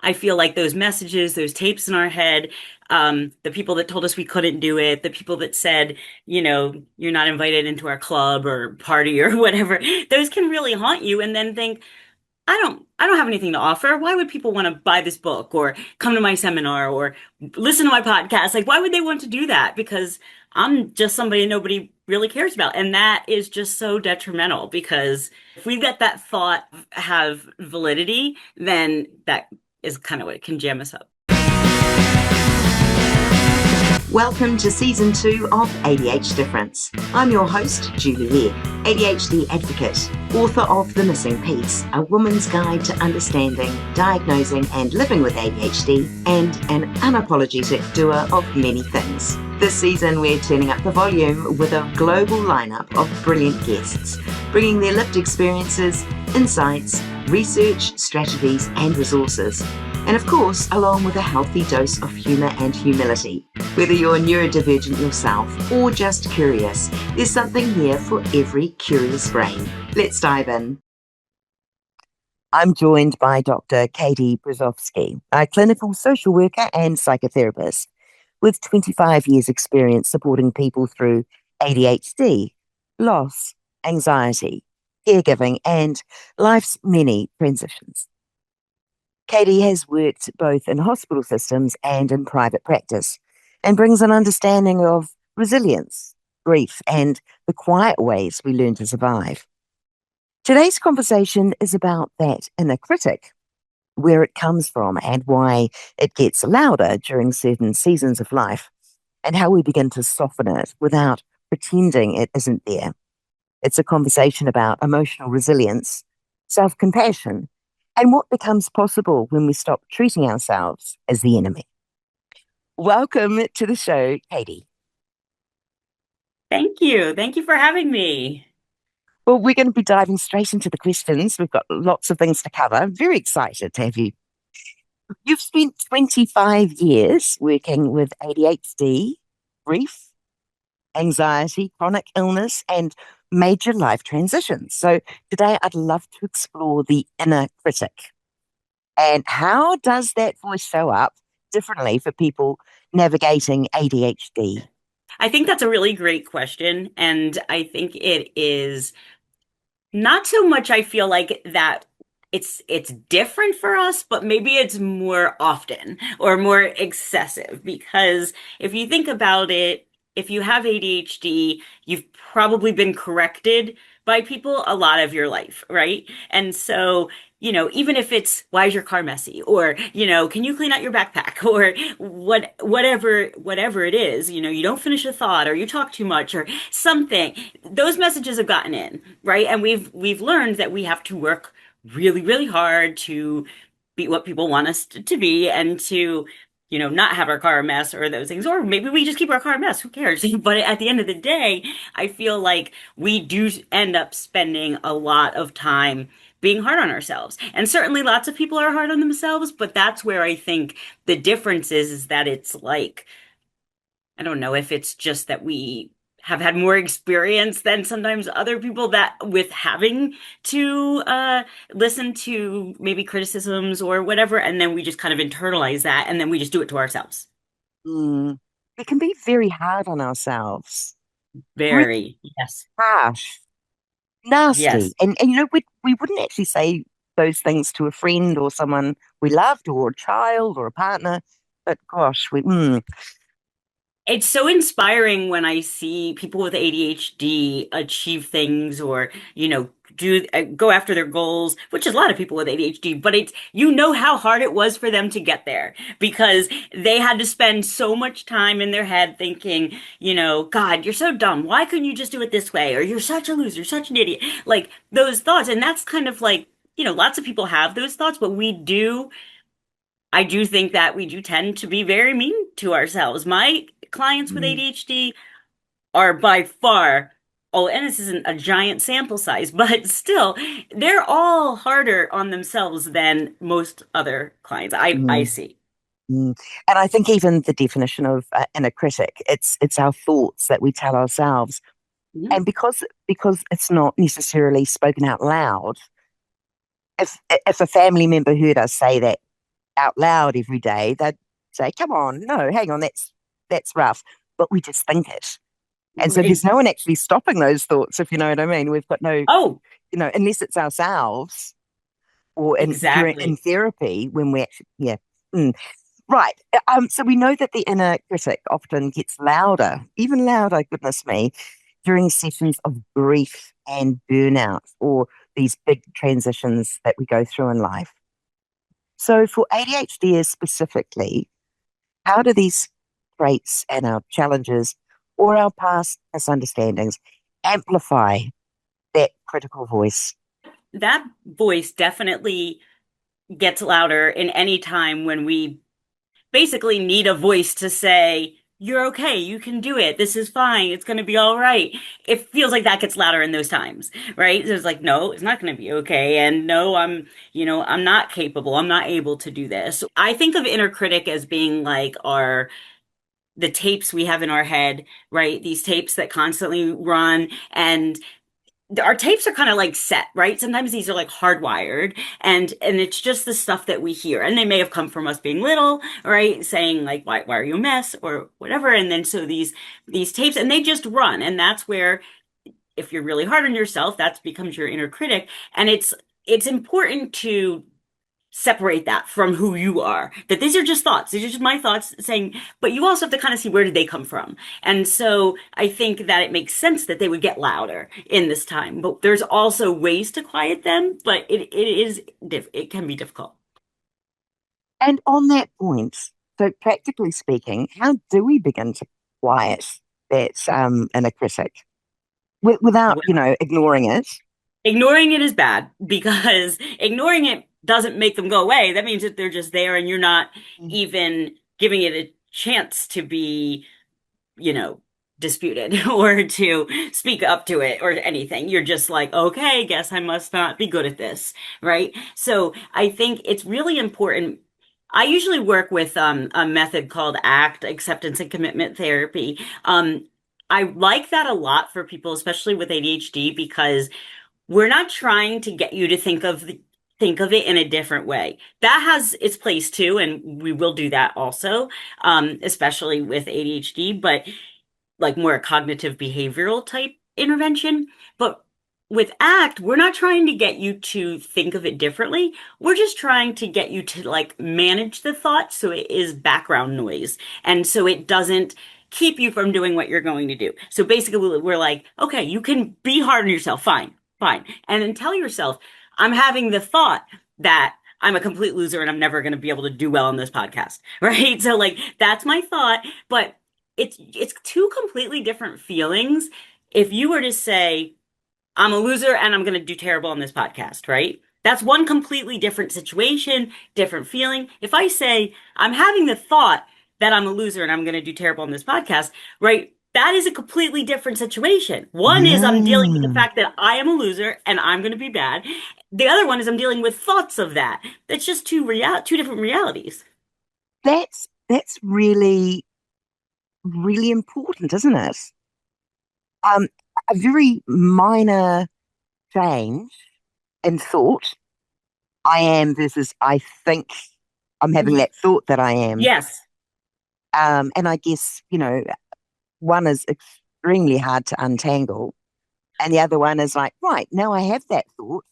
I feel like those messages, those tapes in our head, the people that told us we couldn't do it, the people that said, you're not invited into our club or party or whatever, those can really haunt you and then think, I don't have anything to offer. Why would people want to buy this book or come to my seminar or listen to my podcast? Like, why would they want to do that? Because I'm just somebody nobody really cares about. And that is just so detrimental because if we let that thought have validity, then that is kind of what can jam us up. Welcome to Season 2 of ADHD Difference. I'm your host, Julie Legg, ADHD advocate, author of The Missing Piece, A Woman's Guide to Understanding, Diagnosing and Living with ADHD, and an unapologetic doer of many things. This season, we're turning up the volume with a global lineup of brilliant guests, bringing their lived experiences, insights, research, strategies, and resources. And of course, along with a healthy dose of humour and humility. Whether you're neurodivergent yourself or just curious, there's something here for every curious brain. Let's dive in. I'm joined by Dr. Katie Brzozowski, a clinical social worker and psychotherapist with 25 years experience supporting people through ADHD, loss, anxiety, caregiving, and life's many transitions. Katie has worked both in hospital systems and in private practice and brings an understanding of resilience, grief, and the quiet ways we learn to survive. Today's conversation is about that inner critic, where it comes from and why it gets louder during certain seasons of life, and how we begin to soften it without pretending it isn't there. It's a conversation about emotional resilience, self-compassion, and what becomes possible when we stop treating ourselves as the enemy. Welcome to the show, Katie. Thank you. Thank you for having me. Well, we're going to be diving straight into the questions. We've got lots of things to cover. Very excited to have you. You've spent 25 years working with ADHD, grief, anxiety, chronic illness, and major life transitions. So today I'd love to explore the inner critic. And how does that voice show up differently for people navigating ADHD? I think that's a really great question. And I think it is not so much, I feel like that it's different for us, but maybe it's more often or more excessive because if you think about it, if you have ADHD, you've probably been corrected by people a lot of your life, right? And so, even if it's why is your car messy or, can you clean out your backpack or whatever it is, you don't finish a thought or you talk too much or something, those messages have gotten in, right? And we've learned that we have to work really, really hard to be what people want us to be and to, not have our car a mess or those things. Or maybe we just keep our car a mess. Who cares? But at the end of the day, I feel like we do end up spending a lot of time being hard on ourselves. And certainly lots of people are hard on themselves, but that's where I think the difference is that it's like, I don't know if it's just that we have had more experience than sometimes other people that with having to listen to maybe criticisms or whatever, and then we just kind of internalize that, and then we just do it to ourselves. Mm. We can be very hard on ourselves, really Very, yes, harsh, nasty. yes. We wouldn't actually say those things to a friend or someone we loved or a child or a partner, but gosh, It's so inspiring when I see people with ADHD achieve things or, do go after their goals, which is a lot of people with ADHD, but it's, how hard it was for them to get there because they had to spend so much time in their head thinking, God, you're so dumb. Why couldn't you just do it this way? Or you're such a loser, such an idiot. Like those thoughts. And that's kind of like, lots of people have those thoughts, but I do think that we do tend to be very mean to ourselves. My clients with mm, ADHD are by far, oh, and this isn't a giant sample size, but still, they're all harder on themselves than most other clients I mm, see. mm. And I think even the definition of inner critic, it's our thoughts that we tell ourselves. Mhm. And because it's not necessarily spoken out loud, if a family member heard us say that out loud every day, they'd say, "Come on, no, hang on, that's rough," but we just think it, and so there's Ex- no one actually stopping those thoughts, if you know what I mean. We've got no, Oh, unless it's ourselves or in exactly. therapy when we actually, yeah. Mm. Right. So we know that the inner critic often gets louder, even louder, goodness me, during sessions of grief and burnout or these big transitions that we go through in life. So for ADHDers specifically, how do these traits and our challenges or our past misunderstandings amplify that critical voice? That voice definitely gets louder in any time when we basically need a voice to say, you're okay, you can do it, this is fine, it's going to be all right. It feels like that gets louder in those times, right? So it's like, no, it's not going to be okay. And no, I'm not capable, I'm not able to do this. I think of inner critic as being like the tapes we have in our head, right? These tapes that constantly run, and our tapes are kind of like set, right? Sometimes these are like hardwired, and it's just the stuff that we hear, and they may have come from us being little, right? Saying like, why are you a mess or whatever, and then so these tapes, and they just run, and that's where if you're really hard on yourself, that becomes your inner critic, and it's important to separate that from who you are. That these are just thoughts. These are just my thoughts saying, but you also have to kind of see where did they come from. And so I think that it makes sense that they would get louder in this time. But there's also ways to quiet them, but it can be difficult. And on that point, so practically speaking, how do we begin to quiet that inner critic without, ignoring it? Ignoring it is bad because ignoring it doesn't make them go away. That means that they're just there and you're not even giving it a chance to be, you know, disputed or to speak up to it or anything. You're just like, okay, guess I must not be good at this, right? So I think it's really important. I usually work with a method called ACT, acceptance and commitment therapy. I like that a lot for people, especially with ADHD, because we're not trying to get you to think of it in a different way. That has its place too, and we will do that also, especially with ADHD, but like more a cognitive behavioral type intervention. But with ACT, we're not trying to get you to think of it differently. We're just trying to get you to like manage the thought so it is background noise. And so it doesn't keep you from doing what you're going to do. So basically, we're like, okay, you can be hard on yourself. Fine, fine. And then tell yourself, I'm having the thought that I'm a complete loser and I'm never going to be able to do well on this podcast. Right. So, like, that's my thought. But it's two completely different feelings. If you were to say, I'm a loser and I'm going to do terrible on this podcast, right? That's one completely different situation, different feeling. If I say, I'm having the thought that I'm a loser and I'm going to do terrible on this podcast, right? That is a completely different situation. One is I'm dealing with the Mm, fact that I am a loser and I'm going to be bad. The other one is I'm dealing with thoughts of that. That's just two different realities. that's really, really important, isn't it? Um, a very minor change in thought, I am versus I think I'm having that thought that I am. Yes. And I guess, one is extremely hard to untangle, and the other one is like, right, now I have that thought.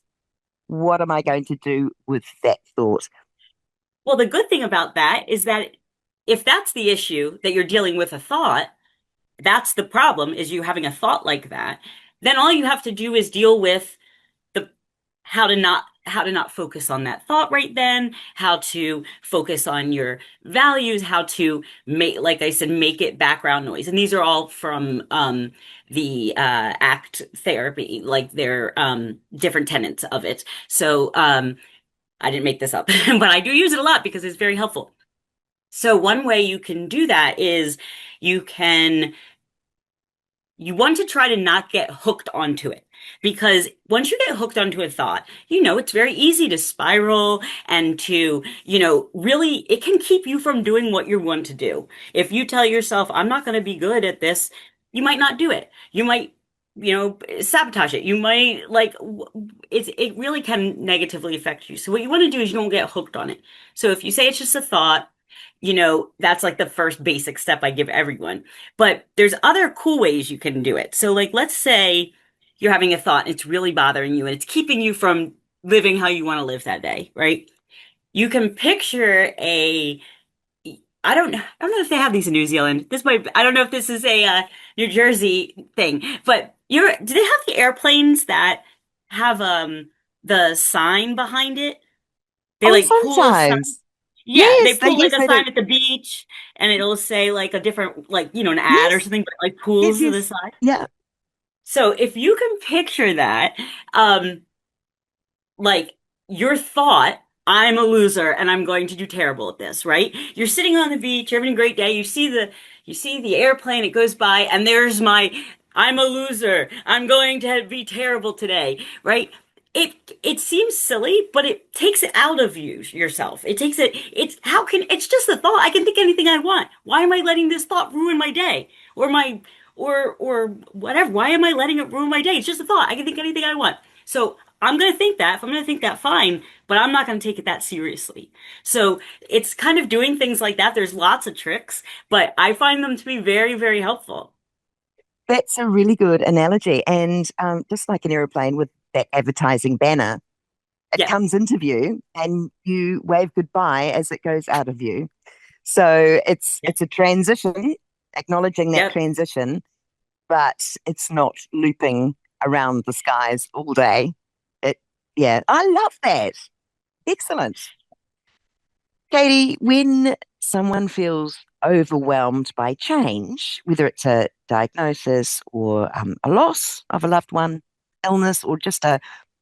What am I going to do with that thought? Well, the good thing about that is that if that's the issue that you're dealing with a thought, that's the problem is you having a thought like that, then all you have to do is deal with the how to not focus on that thought right then, how to focus on your values, how to make, like I said, make it background noise. And these are all from the ACT therapy, like they're different tenets of it. So I didn't make this up, but I do use it a lot because it's very helpful. So one way you can do that is you can you want to try to not get hooked onto it because once you get hooked onto a thought, it's very easy to spiral and to, really, it can keep you from doing what you want to do. If you tell yourself, I'm not going to be good at this, you might not do it. You might sabotage it. You might it really can negatively affect you. So what you want to do is you don't get hooked on it. So if you say it's just a thought, that's like the first basic step I give everyone. But there's other cool ways you can do it. So like let's say you're having a thought, and it's really bothering you and it's keeping you from living how you want to live that day, right? You can picture a I don't know if they have these in New Zealand. I don't know if this is a New Jersey thing, but do they have the airplanes that have the sign behind it? They Oh, like pull a sign. sometimes. Yeah, they Yes, pull like yes, a they do. sign at the beach and it'll say like a different an ad or Yes, something, but like yes, pulls to the yes. side. Yeah. So if you can picture that, um, like your thought, I'm a loser and I'm going to do terrible at this, right? You're sitting on the beach, you're having a great day, you see the airplane, it goes by, and there's my I'm a loser. I'm going to be terrible today, right? It seems silly, but it takes it out of yourself. It's just a thought. I can think anything I want. Why am I letting this thought ruin my day? Or whatever. Why am I letting it ruin my day? It's just a thought. I can think anything I want. So I'm going to think that. If I'm going to think that, fine, but I'm not going to take it that seriously. So it's kind of doing things like that. There's lots of tricks, but I find them to be very, very helpful. That's a really good analogy. And just like an aeroplane with that advertising banner, it Yeah. comes into view and you wave goodbye as it goes out of view. So it's Yep. it's a transition, acknowledging that Yep. transition, but it's not looping around the skies all day. It, yeah, I love that. Excellent. Katie, when someone feels overwhelmed by change, whether it's a diagnosis or a loss of a loved one, illness, or just a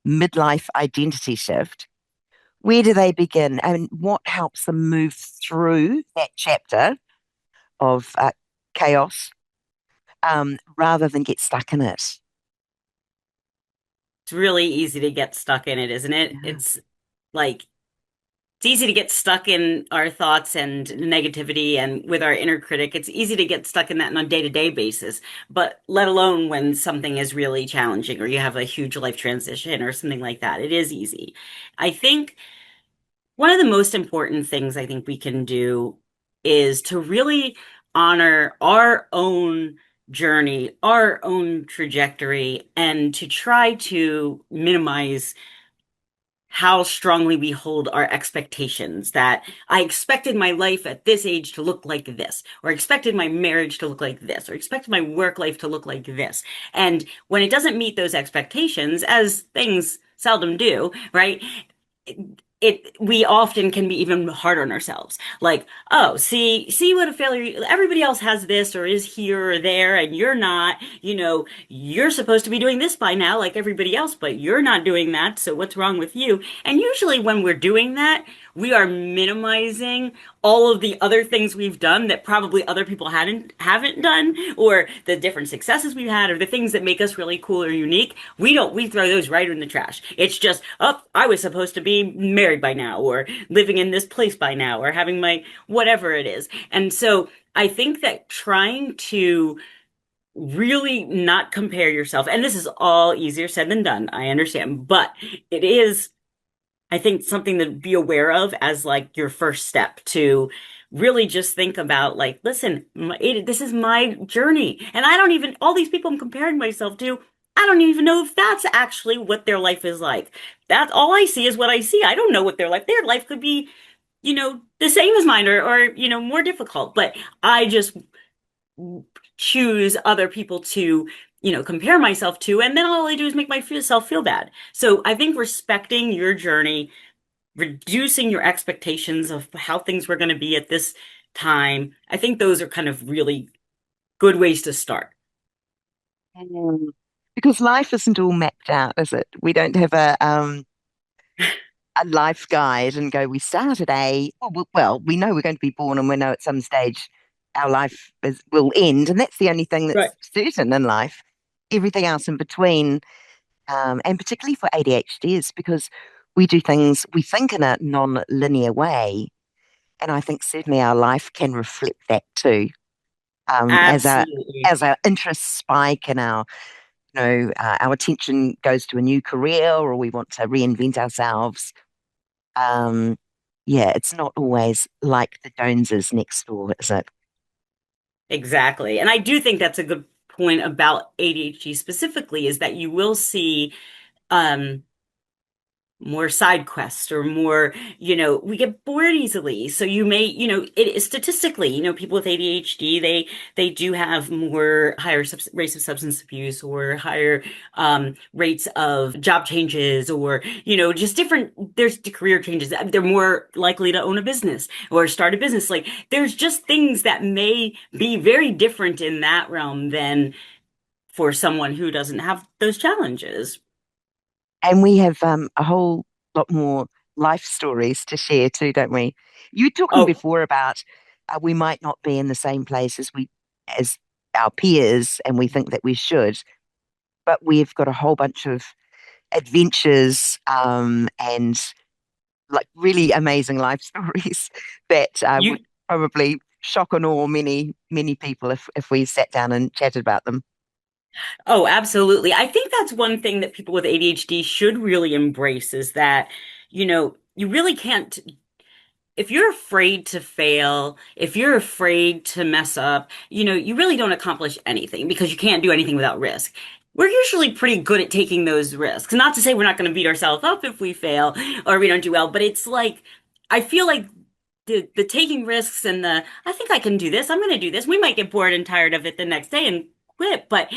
midlife identity shift, where do they begin? And what helps them move through that chapter of chaos rather than get stuck in it? It's really easy to get stuck in it, isn't it? Yeah. Like it's easy to get stuck in our thoughts and negativity and with our inner critic. It's easy to get stuck in that on a day-to-day basis, but let alone when something is really challenging or you have a huge life transition or something like that. It is easy. I think one of the most important things I think we can do is to really honor our own journey, our own trajectory, and to try to minimize how strongly we hold our expectations that I expected my life at this age to look like this, or expected my marriage to look like this, or expected my work life to look like this. And when it doesn't meet those expectations, as things seldom do, right? We often can be even hard on ourselves. Like, oh, see what a failure. Everybody else has this or is here or there, and you're not. You're supposed to be doing this by now, like everybody else, but you're not doing that. So what's wrong with you? And usually when we're doing that, we are minimizing all of the other things we've done that probably other people haven't done, or the different successes we've had, or the things that make us really cool or unique. We throw those right in the trash. It's just, oh, I was supposed to be married by now, or living in this place by now, or having my whatever it is. And so I think that trying to really not compare yourself, and this is all easier said than done, I understand, but it is, I think, something to be aware of as like your first step to really just think about like, listen, this is my journey. And I don't even, all these people I'm comparing myself to, I don't even know if that's actually what their life is like. That's all I see is what I see. I don't know what their life could be, the same as mine or more difficult. But I just choose other people to compare myself to, and then all I do is make myself feel bad. So I think respecting your journey, reducing your expectations of how things were going to be at this time, I think those are kind of really good ways to start. Mm. Because life isn't all mapped out, is it? We don't have a life guide and go, we start at well, we know we're going to be born and we know at some stage our life will end. And that's the only thing Right. that's certain in life. Everything else in between, and particularly for ADHDs, because we do things, we think in a non-linear way. And I think certainly our life can reflect that too. As our Absolutely. interests spike and our our attention goes to a new career or we want to reinvent ourselves. Um, yeah, it's not always like the Joneses next door, is it? Exactly. And I do think that's a good point about ADHD specifically, is that you will see um more side quests or more, we get bored easily. So you may, it is statistically, people with ADHD, they do have more higher rates of substance abuse or higher rates of job changes or, just different, there's career changes. They're more likely to own a business or start a business. Like there's just things that may be very different in that realm than for someone who doesn't have those challenges. And we have a whole lot more life stories to share too, don't we? You were talking Oh, before about we might not be in the same place as our peers, and we think that we should, but we've got a whole bunch of adventures and like really amazing life stories that would you probably shock and awe many people if we sat down and chatted about them. Oh, absolutely. I think that's one thing that people with ADHD should really embrace is that, you really can't, if you're afraid to fail, if you're afraid to mess up, you really don't accomplish anything because you can't do anything without risk. We're usually pretty good at taking those risks. Not to say we're not going to beat ourselves up if we fail or we don't do well, but it's like, I feel like the taking risks and the I think I can do this. I'm going to do this. We might get bored and tired of it the next day and quit, but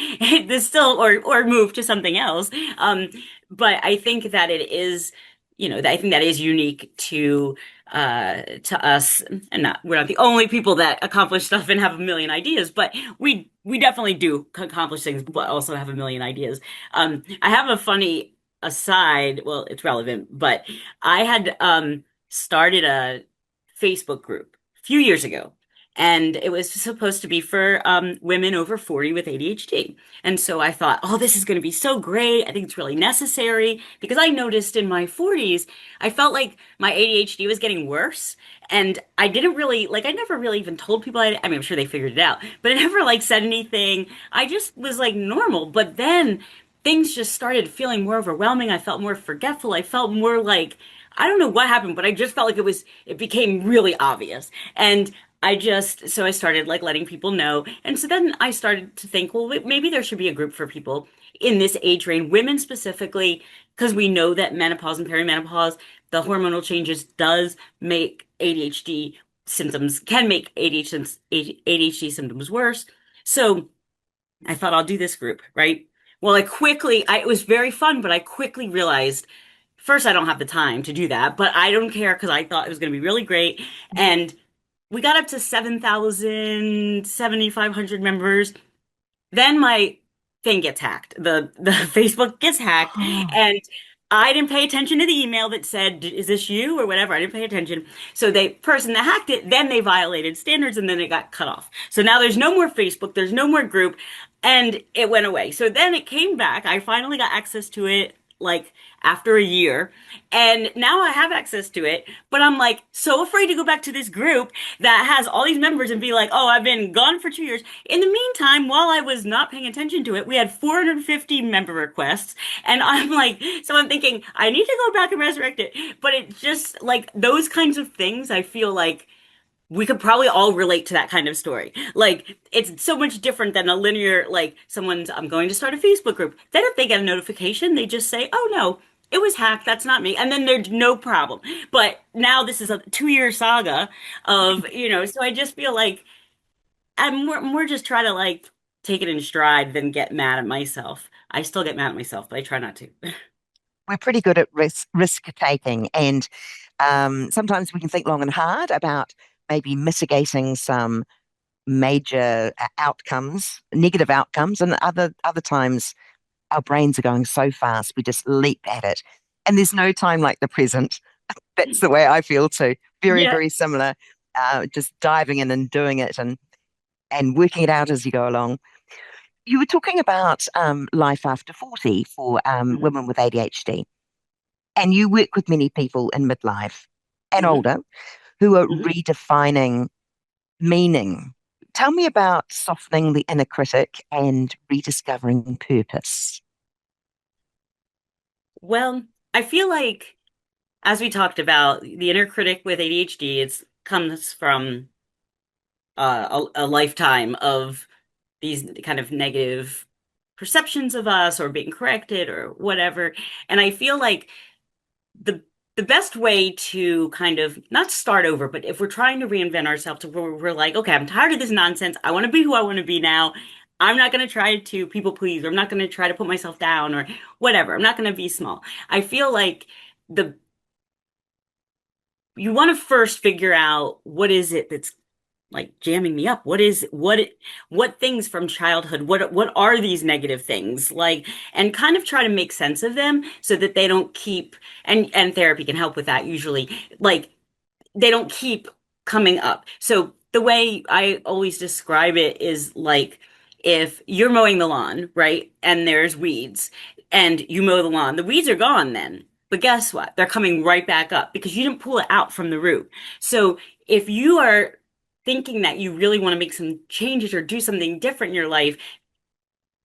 this still or move to something else. Um, but I think that it is, I think that is unique to us, and not we're not the only people that accomplish stuff and have a million ideas, but we definitely do accomplish things, but also have a million ideas. I have a funny aside. Well, it's relevant, but I had started a Facebook group a few years ago. And it was supposed to be for women over 40 with ADHD. And so I thought, oh, this is going to be so great. I think it's really necessary because I noticed in my 40s, I felt like my ADHD was getting worse. And I didn't really, like, I never really even told people, I mean, I'm sure they figured it out, but I never, like, said anything. I just was, like, normal. But then things just started feeling more overwhelming. I felt more forgetful. I felt more like, I don't know what happened, but I just felt like it became really obvious. And so I started like letting people know. And so then I started to think, well, maybe there should be a group for people in this age range, women specifically, because we know that menopause and perimenopause, the hormonal changes does make ADHD symptoms, can make ADHD symptoms worse. So I thought I'll do this group, right? Well, it was very fun, but I quickly realized first, I don't have the time to do that, but I don't care because I thought it was going to be really great. And we got up to 7,000, 7,500 members. Then my thing gets hacked. The Facebook gets hacked, Oh, and I didn't pay attention to the email that said, "Is this you?" or whatever. I didn't pay attention. So the person that hacked it, then they violated standards, and then it got cut off. So now there's no more Facebook, there's no more group, and it went away. So then it came back. I finally got access to it like after a year, and now I have access to it, but I'm like so afraid to go back to this group that has all these members and be like, oh, I've been gone for 2 years. In the meantime, while I was not paying attention to it, we had 450 member requests, and I'm like, so I'm thinking I need to go back and resurrect it. But it's just like those kinds of things, I feel like we could probably all relate to that kind of story. Like, it's so much different than a linear, like, I'm going to start a Facebook group. Then if they get a notification, they just say, oh no, it was hacked. That's not me. And then there's no problem. But now this is a 2 year saga of, so I just feel like I'm more just try to like take it in stride than get mad at myself. I still get mad at myself, but I try not to. we're pretty good at risk taking, and sometimes we can think long and hard about maybe mitigating some major outcomes, negative outcomes, and other times our brains are going so fast we just leap at it, and there's no time like the present. That's the way I feel too. Very, Yeah. very similar. Just diving in and doing it and working it out as you go along. You were talking about life after 40 for Mhm. women with ADHD, and you work with many people in midlife and Mhm. older who are Mhm. redefining meaning Tell me about softening the inner critic and rediscovering purpose. Well, I feel like, as we talked about, the inner critic with ADHD, it comes from a lifetime of these kind of negative perceptions of us or being corrected or whatever. And I feel like the the best way to kind of not start over, but if we're trying to reinvent ourselves, to where we're like, okay, I'm tired of this nonsense. I want to be who I want to be now. I'm not going to try to people please, or I'm not going to try to put myself down or whatever. I'm not going to be small. I feel like the you want to first figure out what is it that's like jamming me up. What things from childhood, what are these negative things like, and kind of try to make sense of them so that they don't keep, and therapy can help with that usually, like they don't keep coming up. So the way I always describe it is like, if you're mowing the lawn, right, and there's weeds, and you mow the lawn, the weeds are gone then. But guess what? They're coming right back up because you didn't pull it out from the root. So if you are thinking that you really want to make some changes or do something different in your life,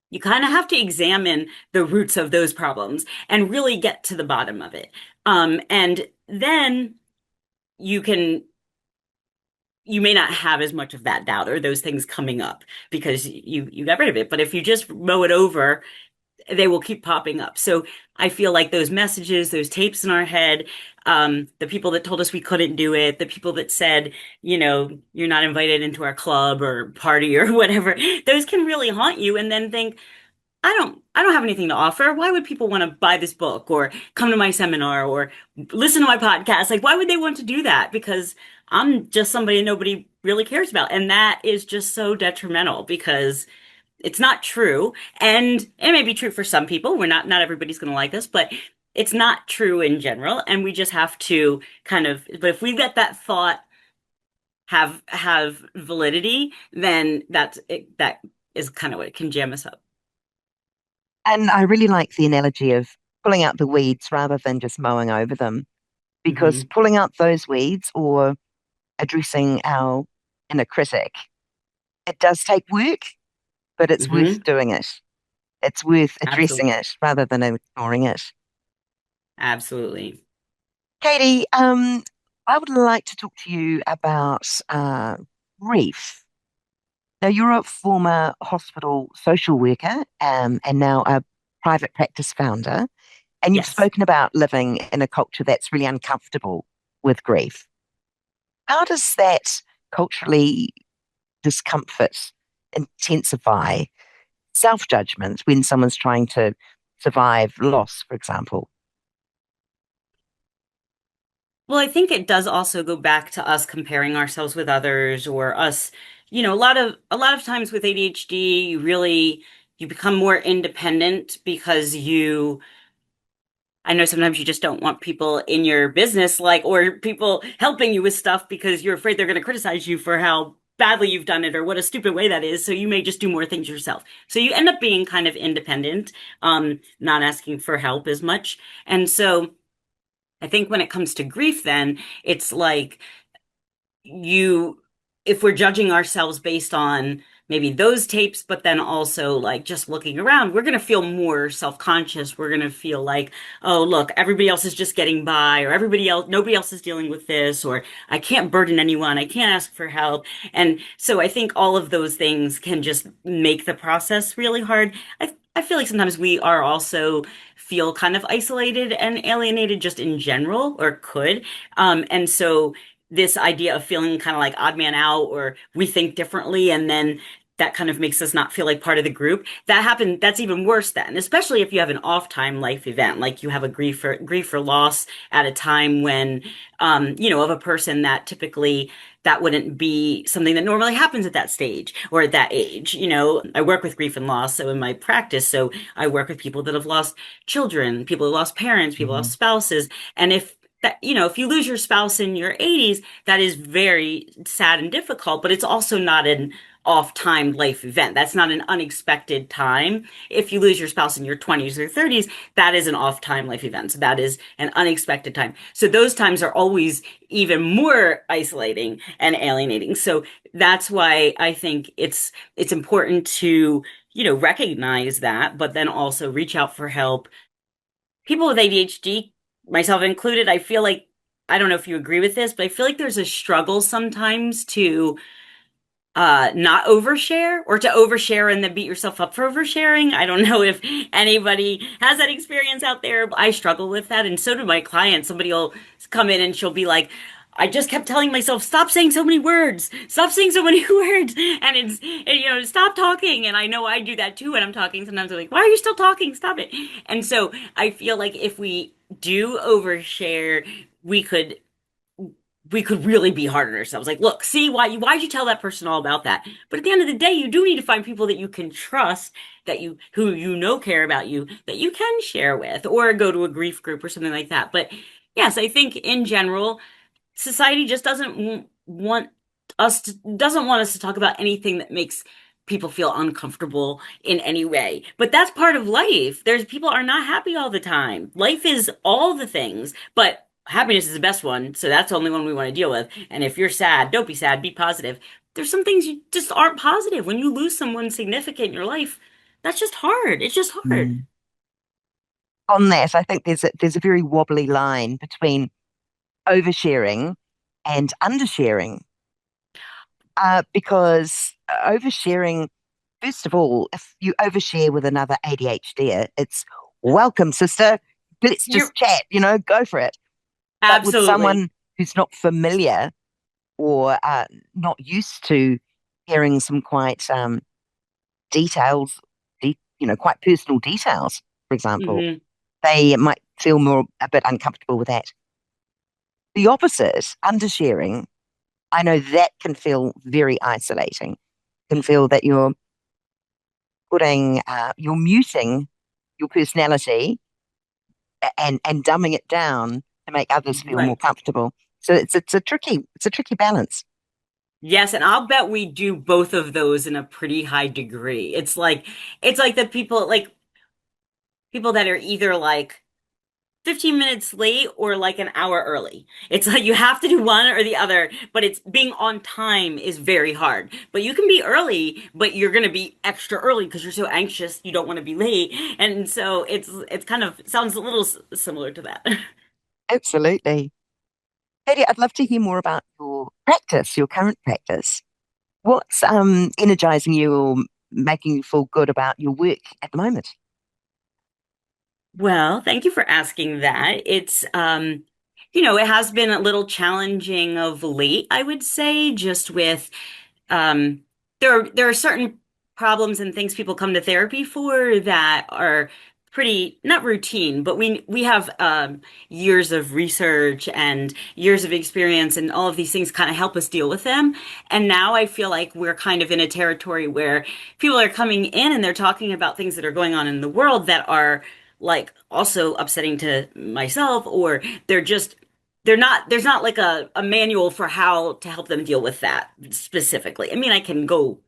you kind of have to examine the roots of those problems and really get to the bottom of it. And then you can you may not have as much of that doubt or those things coming up because you got rid of it. But if you just mow it over, they will keep popping up. So I feel like those messages, those tapes in our head, the people that told us we couldn't do it, the people that said, you're not invited into our club or party or whatever, those can really haunt you and then think, I don't have anything to offer. Why would people want to buy this book or come to my seminar or listen to my podcast? Like, why would they want to do that? Because I'm just somebody nobody really cares about. And that is just so detrimental because it's not true. And it may be true for some people. Not everybody's going to like us, but it's not true in general. And we just have to but if we let that thought have validity, then that is kind of what can jam us up. And I really like the analogy of pulling out the weeds rather than just mowing over them, because Hmm. pulling out those weeds or addressing our inner critic, it does take work, but it's worth Hmm. doing it. It's worth addressing Absolutely. it rather than ignoring it. Absolutely. Katie, I would like to talk to you about grief. Now, you're a former hospital social worker and now a private practice founder, and you've Yes. spoken about living in a culture that's really uncomfortable with grief. How does that culturally discomfort intensify self-judgment when someone's trying to survive loss, for example? Well, I think it does also go back to us comparing ourselves with others or us, a lot of times with ADHD, you become more independent because I know sometimes you just don't want people in your business, like, or people helping you with stuff because you're afraid they're going to criticize you for how badly you've done it or what a stupid way that is. So you may just do more things yourself. So you end up being kind of independent, not asking for help as much. And so I think when it comes to grief, then it's like you if we're judging ourselves based on maybe those tapes, but then also like just looking around, we're going to feel more self-conscious. We're going to feel like, oh, look, everybody else is just getting by, or nobody else is dealing with this, or I can't burden anyone. I can't ask for help. And so I think all of those things can just make the process really hard. I feel like sometimes we are also feel kind of isolated and alienated just in general, or could. And so this idea of feeling kind of like odd man out or we think differently and then that kind of makes us not feel like part of the group. That's even worse then, especially if you have an off time life event, like you have a grief or loss at a time when of a person that typically that wouldn't be something that normally happens at that stage or at that age. I work with grief and loss, so in my practice, so I work with people that have lost children, people who lost parents, people who lost Mhm. spouses, and if you lose your spouse in your 80s, that is very sad and difficult, but it's also not off-time life event. That's not an unexpected time. If you lose your spouse in your 20s or 30s, that is an off-time life event. So that is an unexpected time. So those times are always even more isolating and alienating. So that's why I think it's important to, recognize that, but then also reach out for help. People with ADHD, myself included, I feel like, I don't know if you agree with this, but I feel like there's a struggle sometimes to not overshare, or to overshare and then beat yourself up for oversharing. I don't know if anybody has that experience out there, but I struggle with that, and so do my clients. Somebody will come in and she'll be like, I just kept telling myself, stop saying so many words, stop saying so many words, and stop talking. And I know I do that too when I'm talking. Sometimes I'm like, why are you still talking? Stop it. And so I feel like if we do overshare, we could we could really be hard on ourselves. Like, look, see, why'd you tell that person all about that? But at the end of the day, you do need to find people that you can trust, who care about you, that you can share with, or go to a grief group or something like that. But yes, I think in general, society just doesn't want us to talk about anything that makes people feel uncomfortable in any way. But that's part of life. There's people are not happy all the time. Life is all the things, but happiness is the best one. So that's the only one we want to deal with. And if you're sad, don't be sad, be positive. There's some things you just aren't positive. When you lose someone significant in your life, that's just hard. It's just hard. Mm. On that, I think there's a very wobbly line between oversharing and undersharing, because oversharing, first of all, if you overshare with another ADHD, it's welcome, sister. Let's You're just chat, go for it. But with absolutely. someone who's not familiar or not used to hearing some quite details, quite personal details, for example, Hmm. they might feel a bit uncomfortable with that. The opposite, undersharing, I know that can feel very isolating. Can feel that you're muting your personality and dumbing it down to make others feel more Right. comfortable. So it's a tricky balance. Yes, and I'll bet we do both of those in a pretty high degree. It's like the people that are either like 15 minutes late or like an hour early. It's like you have to do one or the other, but it's being on time is very hard. But you can be early, but you're going to be extra early because you're so anxious, you don't want to be late. And so it's kind of sounds a little similar to that. Absolutely. Katie, I'd love to hear more about your practice, your current practice. What's energizing you or making you feel good about your work at the moment? Well, thank you for asking that. It has been a little challenging of late, I would say, just with um there are certain problems and things people come to therapy for that are pretty not routine, but we have years of research and years of experience, and all of these things kind of help us deal with them. And now I feel like we're kind of in a territory where people are coming in and they're talking about things that are going on in the world that are like also upsetting to myself, or they're just there's not like a manual for how to help them deal with that specifically. I mean, I can go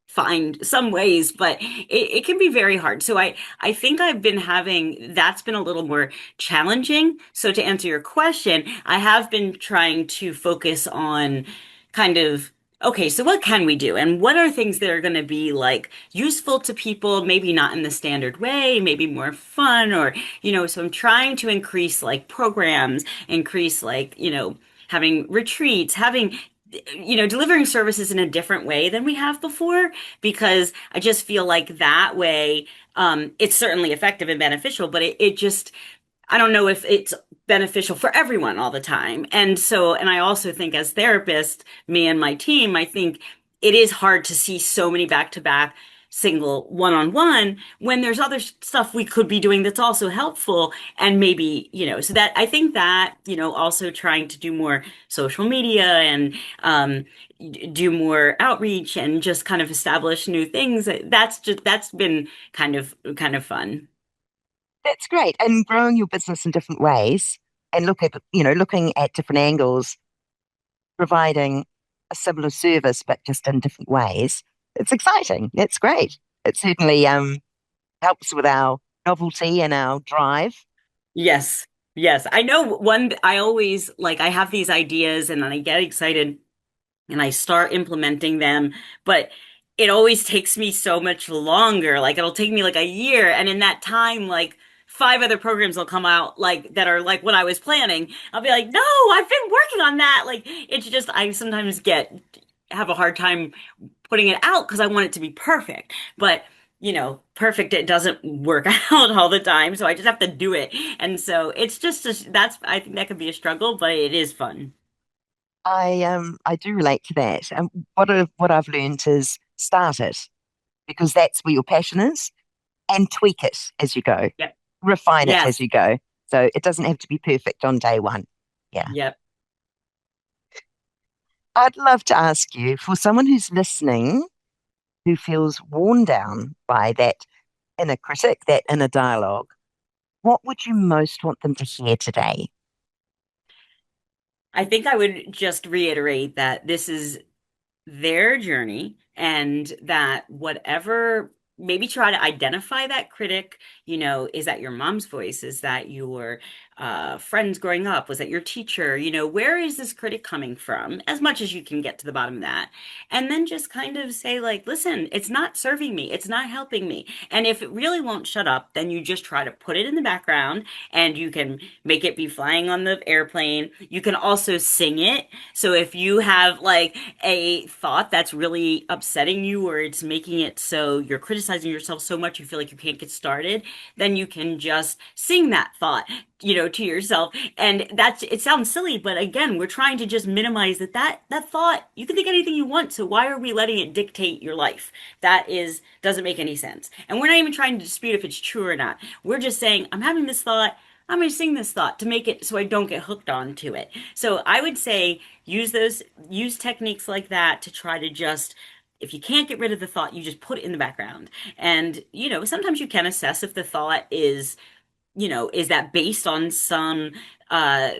find some ways, but it can be very hard. So I think that's been a little more challenging. So to answer your question, I have been trying to focus on kind of, okay, so what can we do? And what are things that are going to be like useful to people, maybe not in the standard way, maybe more fun, or, so I'm trying to increase like programs, increase like, having retreats, having, delivering services in a different way than we have before, because I just feel like that way, it's certainly effective and beneficial, but it just, I don't know if it's beneficial for everyone all the time. And I also think as therapists, me and my team, I think it is hard to see so many back to back single one-on-one when there's other stuff we could be doing that's also helpful. And maybe, so that I think that, also trying to do more social media and do more outreach and just kind of establish new things. That's been kind of fun. That's great. And growing your business in different ways and looking at different angles, providing a similar service, but just in different ways. it's exciting. It's great. It certainly helps with our novelty and our drive. Yes. Yes. I know one, I always like, I have these ideas and then I get excited and I start implementing them, but it always takes me so much longer. Like it'll take me like a year, and in that time, like five other programs will come out like that are like what I was planning. I'll be like, no, I've been working on that. Like it's just I sometimes get have a hard time putting it out because I want it to be perfect. But perfect it doesn't work out all the time, so I just have to do it. And so it's just that's I think that could be a struggle, but it is fun. I do relate to that. And what I've learned is start it because that's where your passion is, and tweak it as you go, Yep. refine it as Yes. you go. So it doesn't have to be perfect on day one. Yeah. Yep. I'd love to ask you, for someone who's listening who feels worn down by that inner critic, that inner dialogue, what would you most want them to hear today? I think I would just reiterate that this is their journey and that whatever, maybe try to identify that critic. Is that your mom's voice? Is that your friends growing up? Was that your teacher? Where is this critic coming from, as much as you can get to the bottom of that, and then just kind of say like, listen, it's not serving me, it's not helping me. And if it really won't shut up, then you just try to put it in the background, and you can make it be flying on the airplane. You can also sing it. So if you have like a thought that's really upsetting you, or it's making it so you're criticizing yourself so much you feel like you can't get started, then you can just sing that thought, to yourself. And it sounds silly, but again, we're trying to just minimize that thought. You can think anything you want, so why are we letting it dictate your life? That is doesn't make any sense. And we're not even trying to dispute if it's true or not. We're just saying, I'm having this thought, I'm going to sing this thought to make it so I don't get hooked onto it. So I would say use techniques like that to try to just, if you can't get rid of the thought, you just put it in the background. And, sometimes you can assess if the thought is that based on uh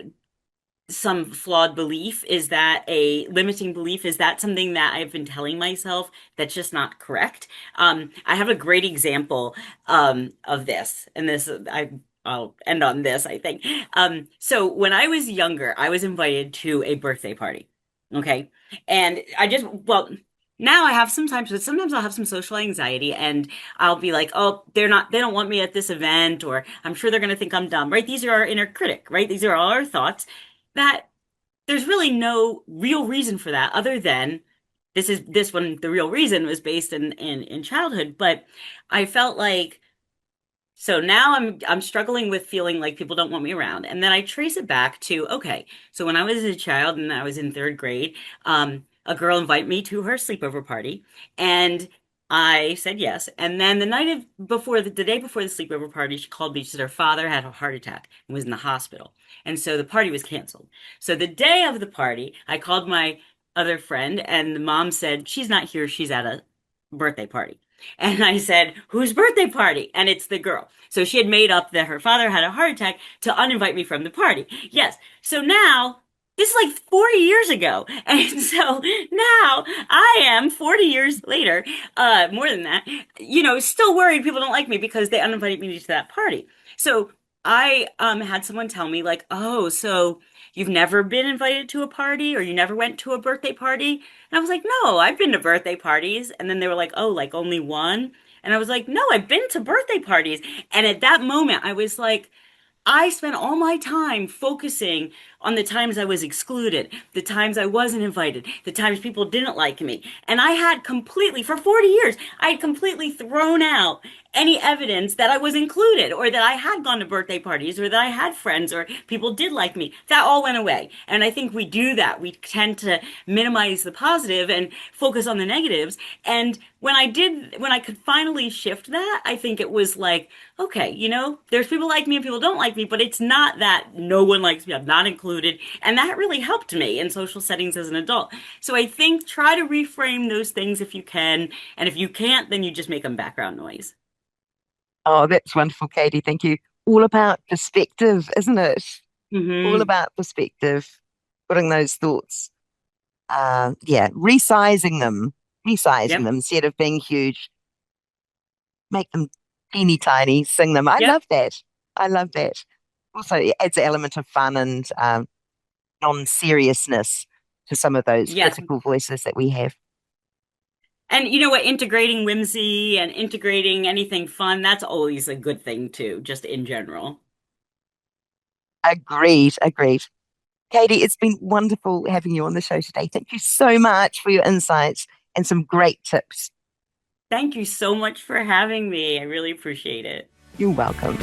some flawed belief? Is that a limiting belief? Is that something that I've been telling myself that's just not correct? I have a great example of this, and I'll end on this, I think. So when I was younger, I was invited to a birthday party. Okay. And well, now I have sometimes, but sometimes I'll have some social anxiety and I'll be like, oh, they don't want me at this event, or I'm sure they're going to think I'm dumb, right? These are our inner critic, right? These are all our thoughts that there's really no real reason for that other than this one, the real reason was based in childhood. But I felt like, so now I'm struggling with feeling like people don't want me around. And then I trace it back to, okay, so when I was a child and I was in third grade, a girl invited me to her sleepover party, and I said yes. And then the day before the sleepover party, she called me. She said her father had a heart attack and was in the hospital. And so the party was canceled. So the day of the party, I called my other friend, and the mom said, she's not here, she's at a birthday party. And I said, whose birthday party? And it's the girl. So she had made up that her father had a heart attack to uninvite me from the party. Yes. So now, this is like 40 years ago. And so now I am 40 years later, more than that, still worried people don't like me because they uninvited me to that party. So I had someone tell me like, oh, so you've never been invited to a party, or you never went to a birthday party? And I was like, no, I've been to birthday parties. And then they were like, oh, like only one? And I was like, no, I've been to birthday parties. And at that moment, I was like, I spent all my time focusing on the times I was excluded, the times I wasn't invited, the times people didn't like me. And I had completely, for 40 years, I had completely thrown out any evidence that I was included, or that I had gone to birthday parties, or that I had friends, or people did like me. That all went away. And I think we do that. We tend to minimize the positive and focus on the negatives. And when I could finally shift that, I think it was like, okay, there's people like me and people don't like me, but it's not that no one likes me, I'm not included. And that really helped me in social settings as an adult. So I think try to reframe those things if you can. And if you can't, then you just make them background noise. Oh, that's wonderful, Katie. Thank you. All about perspective, isn't it? All Hmm. about perspective, putting those thoughts, yeah, resizing them resizing Yep. them instead of being huge, make them teeny tiny, sing them. I Yep. love that. I love that. Also, it adds an element of fun and non-seriousness to some of those Yes. critical voices that we have. And you know what? Integrating whimsy and integrating anything fun, that's always a good thing too, just in general. Agreed, agreed. Katie, it's been wonderful having you on the show today. Thank you so much for your insights and some great tips. Thank you so much for having me. I really appreciate it. You're welcome.